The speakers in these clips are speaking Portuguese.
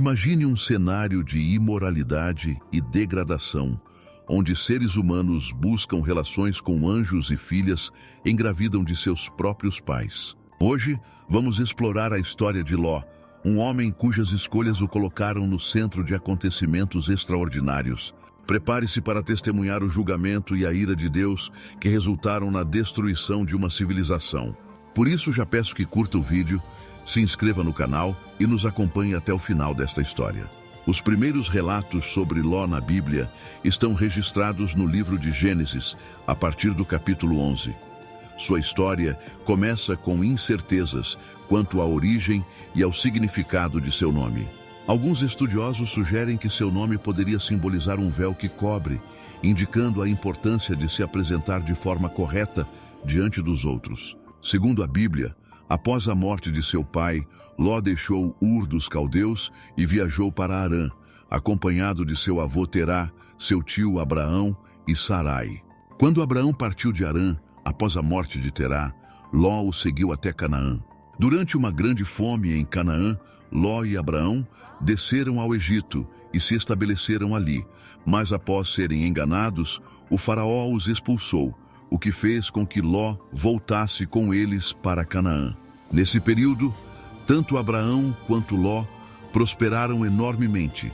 Imagine um cenário de imoralidade e degradação, onde seres humanos buscam relações com anjos e filhas engravidam de seus próprios pais. Hoje, vamos explorar a história de Ló, um homem cujas escolhas o colocaram no centro de acontecimentos extraordinários. Prepare-se para testemunhar o julgamento e a ira de Deus que resultaram na destruição de uma civilização. Por isso, já peço que curta o vídeo, se inscreva no canal e nos acompanhe até o final desta história. Os primeiros relatos sobre Ló na Bíblia estão registrados no livro de Gênesis, a partir do capítulo 11. Sua história começa com incertezas quanto à origem e ao significado de seu nome. Alguns estudiosos sugerem que seu nome poderia simbolizar um véu que cobre, indicando a importância de se apresentar de forma correta diante dos outros. Segundo a Bíblia, após a morte de seu pai, Ló deixou Ur dos Caldeus e viajou para Harã, acompanhado de seu avô Terá, seu tio Abraão e Sarai. Quando Abraão partiu de Harã, após a morte de Terá, Ló o seguiu até Canaã. Durante uma grande fome em Canaã, Ló e Abraão desceram ao Egito e se estabeleceram ali, mas após serem enganados, o faraó os expulsou, o que fez com que Ló voltasse com eles para Canaã. Nesse período, tanto Abraão quanto Ló prosperaram enormemente,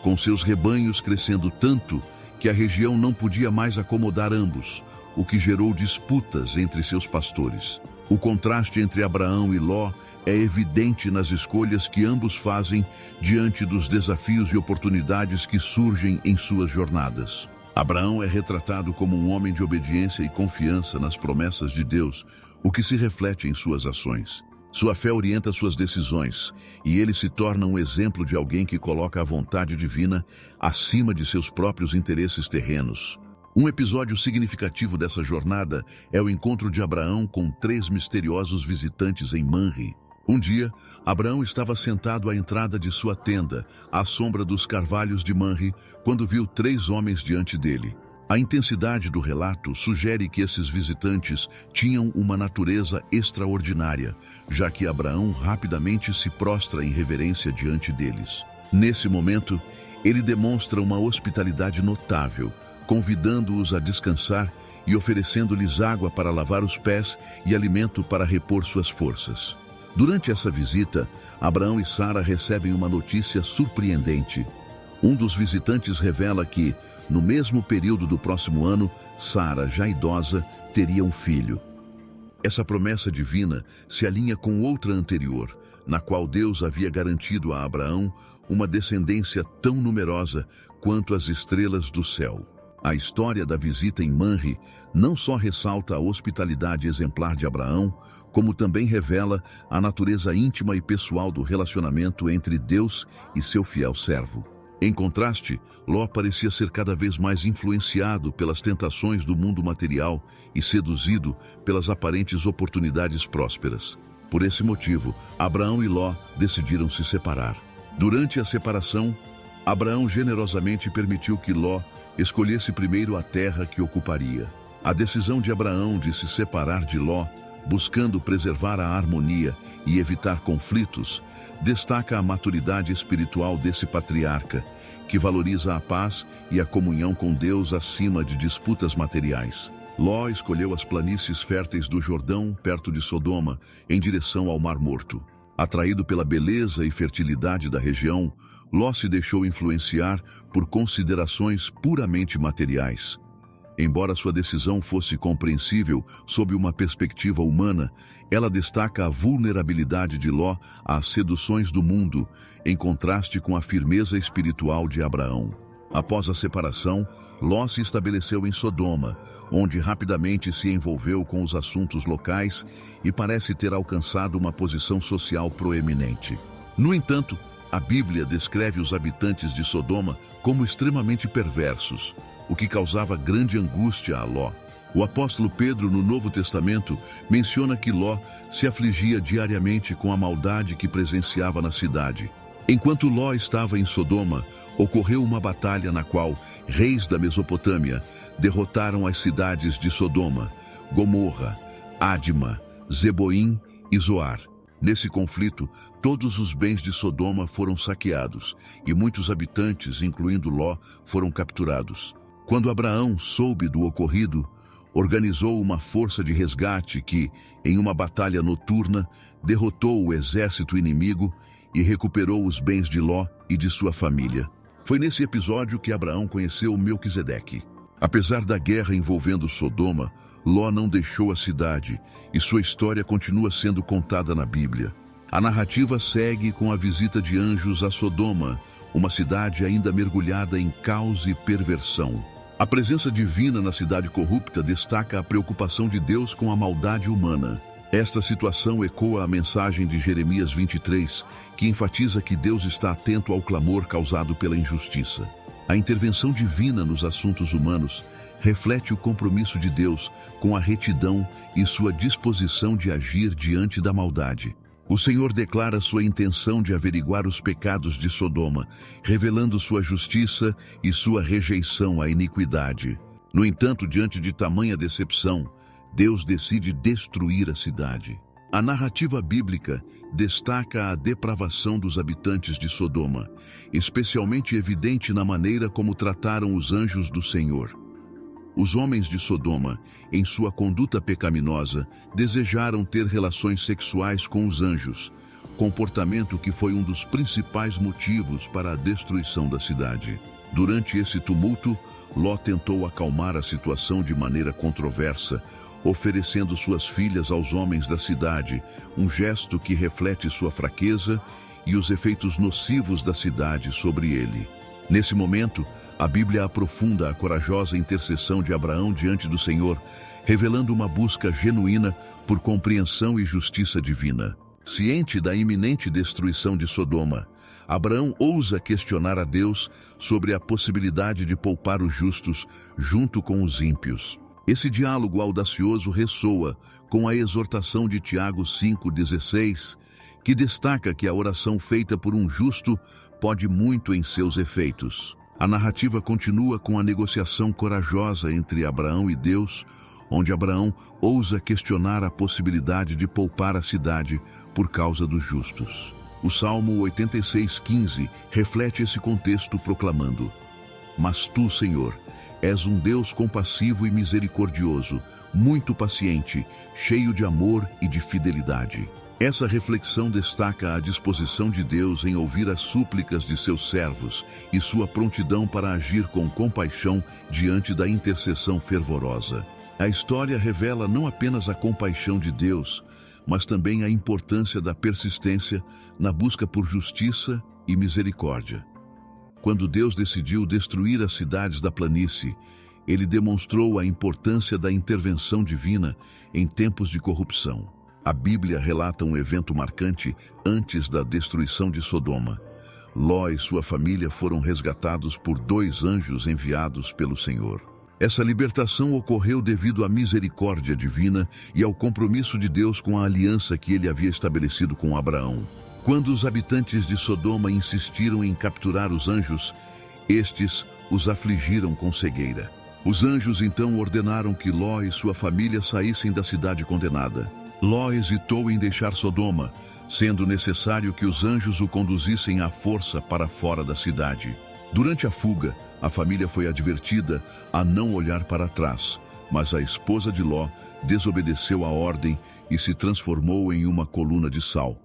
com seus rebanhos crescendo tanto que a região não podia mais acomodar ambos, o que gerou disputas entre seus pastores. O contraste entre Abraão e Ló é evidente nas escolhas que ambos fazem diante dos desafios e oportunidades que surgem em suas jornadas. Abraão é retratado como um homem de obediência e confiança nas promessas de Deus, o que se reflete em suas ações. Sua fé orienta suas decisões, e ele se torna um exemplo de alguém que coloca a vontade divina acima de seus próprios interesses terrenos. Um episódio significativo dessa jornada é o encontro de Abraão com 3 misteriosos visitantes em Manre. Um dia, Abraão estava sentado à entrada de sua tenda, à sombra dos carvalhos de Manre, quando viu 3 homens diante dele. A intensidade do relato sugere que esses visitantes tinham uma natureza extraordinária, já que Abraão rapidamente se prostra em reverência diante deles. Nesse momento, ele demonstra uma hospitalidade notável, convidando-os a descansar e oferecendo-lhes água para lavar os pés e alimento para repor suas forças. Durante essa visita, Abraão e Sara recebem uma notícia surpreendente. Um dos visitantes revela que, no mesmo período do próximo ano, Sara, já idosa, teria um filho. Essa promessa divina se alinha com outra anterior, na qual Deus havia garantido a Abraão uma descendência tão numerosa quanto as estrelas do céu. A história da visita em Manre não só ressalta a hospitalidade exemplar de Abraão, como também revela a natureza íntima e pessoal do relacionamento entre Deus e seu fiel servo. Em contraste, Ló parecia ser cada vez mais influenciado pelas tentações do mundo material e seduzido pelas aparentes oportunidades prósperas. Por esse motivo, Abraão e Ló decidiram se separar. Durante a separação, Abraão generosamente permitiu que Ló escolhesse primeiro a terra que ocuparia. A decisão de Abraão de se separar de Ló, buscando preservar a harmonia e evitar conflitos, destaca a maturidade espiritual desse patriarca, que valoriza a paz e a comunhão com Deus acima de disputas materiais. Ló escolheu as planícies férteis do Jordão, perto de Sodoma, em direção ao Mar Morto. Atraído pela beleza e fertilidade da região, Ló se deixou influenciar por considerações puramente materiais. Embora sua decisão fosse compreensível sob uma perspectiva humana, ela destaca a vulnerabilidade de Ló às seduções do mundo, em contraste com a firmeza espiritual de Abraão. Após a separação, Ló se estabeleceu em Sodoma, onde rapidamente se envolveu com os assuntos locais e parece ter alcançado uma posição social proeminente. No entanto, a Bíblia descreve os habitantes de Sodoma como extremamente perversos, o que causava grande angústia a Ló. O apóstolo Pedro, no Novo Testamento, menciona que Ló se afligia diariamente com a maldade que presenciava na cidade. Enquanto Ló estava em Sodoma, ocorreu uma batalha na qual reis da Mesopotâmia derrotaram as cidades de Sodoma, Gomorra, Adma, Zeboim e Zoar. Nesse conflito, todos os bens de Sodoma foram saqueados e muitos habitantes, incluindo Ló, foram capturados. Quando Abraão soube do ocorrido, organizou uma força de resgate que, em uma batalha noturna, derrotou o exército inimigo e recuperou os bens de Ló e de sua família. Foi nesse episódio que Abraão conheceu Melquisedeque. Apesar da guerra envolvendo Sodoma, Ló não deixou a cidade e sua história continua sendo contada na Bíblia. A narrativa segue com a visita de anjos a Sodoma, uma cidade ainda mergulhada em caos e perversão. A presença divina na cidade corrupta destaca a preocupação de Deus com a maldade humana. Esta situação ecoa a mensagem de Jeremias 23, que enfatiza que Deus está atento ao clamor causado pela injustiça. A intervenção divina nos assuntos humanos reflete o compromisso de Deus com a retidão e sua disposição de agir diante da maldade. O Senhor declara sua intenção de averiguar os pecados de Sodoma, revelando sua justiça e sua rejeição à iniquidade. No entanto, diante de tamanha decepção, Deus decide destruir a cidade. A narrativa bíblica destaca a depravação dos habitantes de Sodoma, especialmente evidente na maneira como trataram os anjos do Senhor. Os homens de Sodoma, em sua conduta pecaminosa, desejaram ter relações sexuais com os anjos, comportamento que foi um dos principais motivos para a destruição da cidade. Durante esse tumulto, Ló tentou acalmar a situação de maneira controversa, oferecendo suas filhas aos homens da cidade, um gesto que reflete sua fraqueza e os efeitos nocivos da cidade sobre ele. Nesse momento, a Bíblia aprofunda a corajosa intercessão de Abraão diante do Senhor, revelando uma busca genuína por compreensão e justiça divina. Ciente da iminente destruição de Sodoma, Abraão ousa questionar a Deus sobre a possibilidade de poupar os justos junto com os ímpios. Esse diálogo audacioso ressoa com a exortação de Tiago 5,16, que destaca que a oração feita por um justo pode muito em seus efeitos. A narrativa continua com a negociação corajosa entre Abraão e Deus, onde Abraão ousa questionar a possibilidade de poupar a cidade por causa dos justos. O Salmo 86,15 reflete esse contexto proclamando: "Mas tu, Senhor, és um Deus compassivo e misericordioso, muito paciente, cheio de amor e de fidelidade." Essa reflexão destaca a disposição de Deus em ouvir as súplicas de seus servos e sua prontidão para agir com compaixão diante da intercessão fervorosa. A história revela não apenas a compaixão de Deus, mas também a importância da persistência na busca por justiça e misericórdia. Quando Deus decidiu destruir as cidades da planície, ele demonstrou a importância da intervenção divina em tempos de corrupção. A Bíblia relata um evento marcante antes da destruição de Sodoma. Ló e sua família foram resgatados por 2 anjos enviados pelo Senhor. Essa libertação ocorreu devido à misericórdia divina e ao compromisso de Deus com a aliança que ele havia estabelecido com Abraão. Quando os habitantes de Sodoma insistiram em capturar os anjos, estes os afligiram com cegueira. Os anjos então ordenaram que Ló e sua família saíssem da cidade condenada. Ló hesitou em deixar Sodoma, sendo necessário que os anjos o conduzissem à força para fora da cidade. Durante a fuga, a família foi advertida a não olhar para trás, mas a esposa de Ló desobedeceu a ordem e se transformou em uma coluna de sal.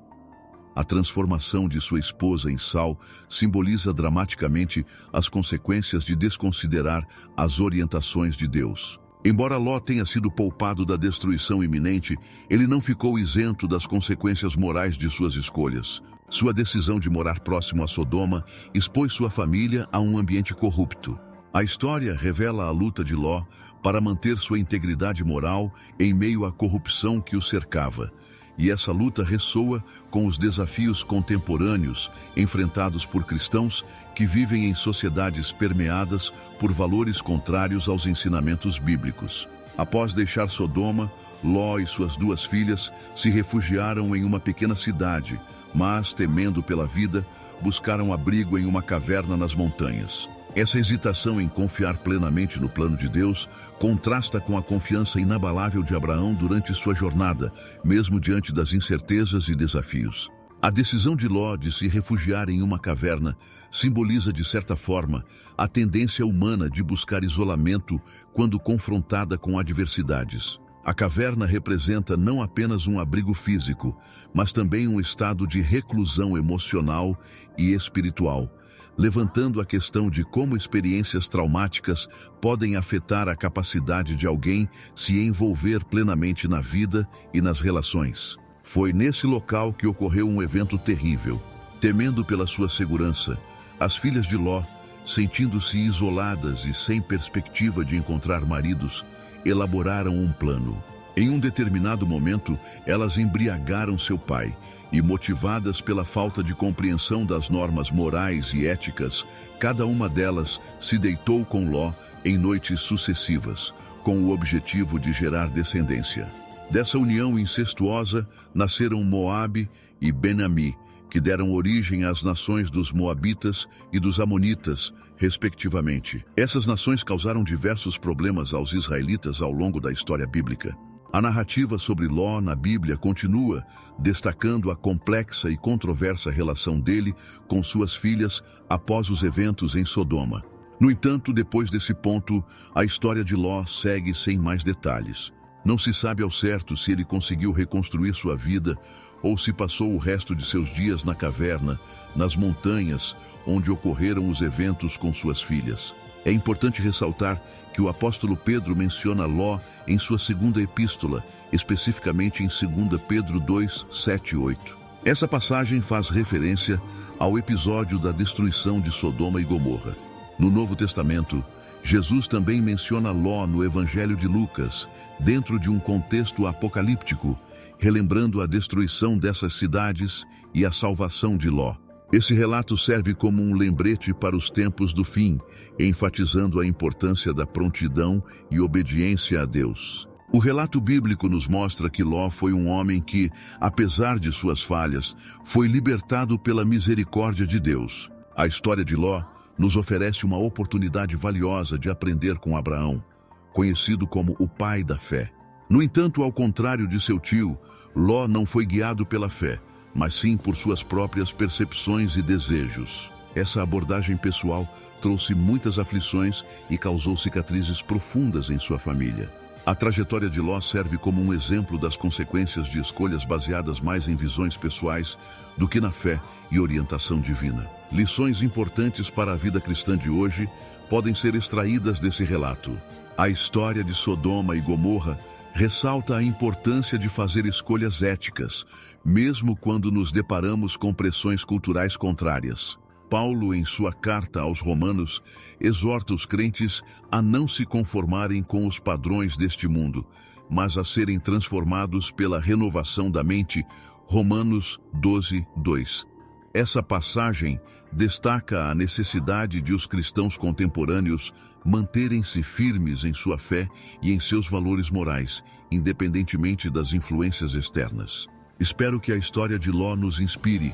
A transformação de sua esposa em sal simboliza dramaticamente as consequências de desconsiderar as orientações de Deus. Embora Ló tenha sido poupado da destruição iminente, ele não ficou isento das consequências morais de suas escolhas. Sua decisão de morar próximo a Sodoma expôs sua família a um ambiente corrupto. A história revela a luta de Ló para manter sua integridade moral em meio à corrupção que o cercava. E essa luta ressoa com os desafios contemporâneos enfrentados por cristãos que vivem em sociedades permeadas por valores contrários aos ensinamentos bíblicos. Após deixar Sodoma, Ló e suas 2 filhas se refugiaram em uma pequena cidade, mas, temendo pela vida, buscaram abrigo em uma caverna nas montanhas. Essa hesitação em confiar plenamente no plano de Deus contrasta com a confiança inabalável de Abraão durante sua jornada, mesmo diante das incertezas e desafios. A decisão de Ló de se refugiar em uma caverna simboliza, de certa forma, a tendência humana de buscar isolamento quando confrontada com adversidades. A caverna representa não apenas um abrigo físico, mas também um estado de reclusão emocional e espiritual, levantando a questão de como experiências traumáticas podem afetar a capacidade de alguém se envolver plenamente na vida e nas relações. Foi nesse local que ocorreu um evento terrível. Temendo pela sua segurança, as filhas de Ló, sentindo-se isoladas e sem perspectiva de encontrar maridos, elaboraram um plano. Em um determinado momento, elas embriagaram seu pai e, motivadas pela falta de compreensão das normas morais e éticas, cada uma delas se deitou com Ló em noites sucessivas, com o objetivo de gerar descendência. Dessa união incestuosa nasceram Moabe e Ben-Ami, que deram origem às nações dos Moabitas e dos Amonitas, respectivamente. Essas nações causaram diversos problemas aos israelitas ao longo da história bíblica. A narrativa sobre Ló na Bíblia continua, destacando a complexa e controversa relação dele com suas filhas após os eventos em Sodoma. No entanto, depois desse ponto, a história de Ló segue sem mais detalhes. Não se sabe ao certo se ele conseguiu reconstruir sua vida ou se passou o resto de seus dias na caverna, nas montanhas, onde ocorreram os eventos com suas filhas. É importante ressaltar que o apóstolo Pedro menciona Ló em sua segunda epístola, especificamente em 2 Pedro 2, 7 e 8. Essa passagem faz referência ao episódio da destruição de Sodoma e Gomorra. No Novo Testamento, Jesus também menciona Ló no Evangelho de Lucas, dentro de um contexto apocalíptico, relembrando a destruição dessas cidades e a salvação de Ló. Esse relato serve como um lembrete para os tempos do fim, enfatizando a importância da prontidão e obediência a Deus. O relato bíblico nos mostra que Ló foi um homem que, apesar de suas falhas, foi libertado pela misericórdia de Deus. A história de Ló nos oferece uma oportunidade valiosa de aprender com Abraão, conhecido como o pai da fé. No entanto, ao contrário de seu tio, Ló não foi guiado pela fé, mas sim por suas próprias percepções e desejos. Essa abordagem pessoal trouxe muitas aflições e causou cicatrizes profundas em sua família. A trajetória de Ló serve como um exemplo das consequências de escolhas baseadas mais em visões pessoais do que na fé e orientação divina. Lições importantes para a vida cristã de hoje podem ser extraídas desse relato. A história de Sodoma e Gomorra ressalta a importância de fazer escolhas éticas, mesmo quando nos deparamos com pressões culturais contrárias. Paulo, em sua carta aos Romanos, exorta os crentes a não se conformarem com os padrões deste mundo, mas a serem transformados pela renovação da mente. Romanos 12, 2. Essa passagem destaca a necessidade de os cristãos contemporâneos manterem-se firmes em sua fé e em seus valores morais, independentemente das influências externas. Espero que a história de Ló nos inspire.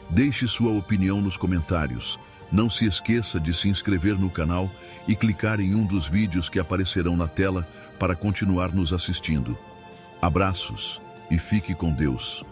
Deixe sua opinião nos comentários. Não se esqueça de se inscrever no canal e clicar em um dos vídeos que aparecerão na tela para continuar nos assistindo. Abraços e fique com Deus.